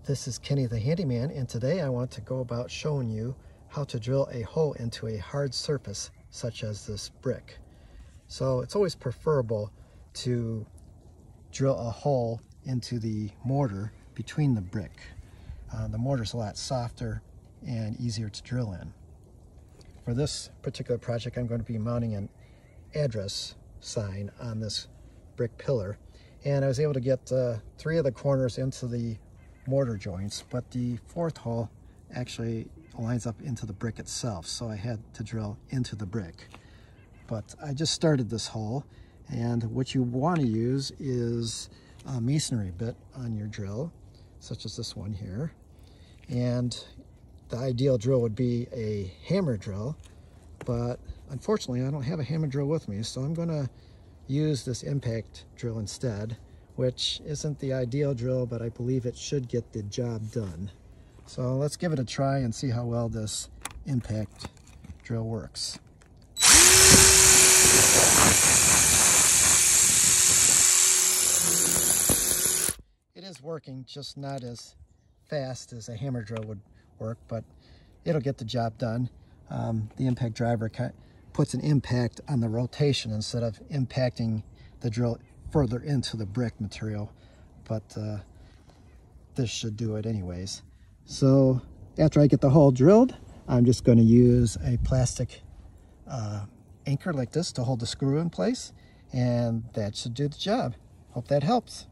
This is Kenny the Handyman, and today I want to go about showing you how to drill a hole into a hard surface such as this brick. So it's always preferable to drill a hole into the mortar between the brick. The mortar's a lot softer and easier to drill in. For this particular project, I'm going to be mounting an address sign on this brick pillar, and I was able to get 3 of the corners into the mortar joints, but the 4th hole actually lines up into the brick itself, so I had to drill into the brick. But I just started this hole, and what you want to use is a masonry bit on your drill, such as this one here. And the ideal drill would be a hammer drill, but unfortunately I don't have a hammer drill with me, so I'm going to use this impact drill instead, which isn't the ideal drill, but I believe it should get the job done. So let's give it a try and see how well this impact drill works. It is working, just not as fast as a hammer drill would work, but it'll get the job done. The impact driver puts an impact on the rotation instead of impacting the drill further into the brick material, but this should do it anyways. So after I get the hole drilled, I'm just going to use a plastic anchor like this to hold the screw in place, and that should do the job. Hope that helps.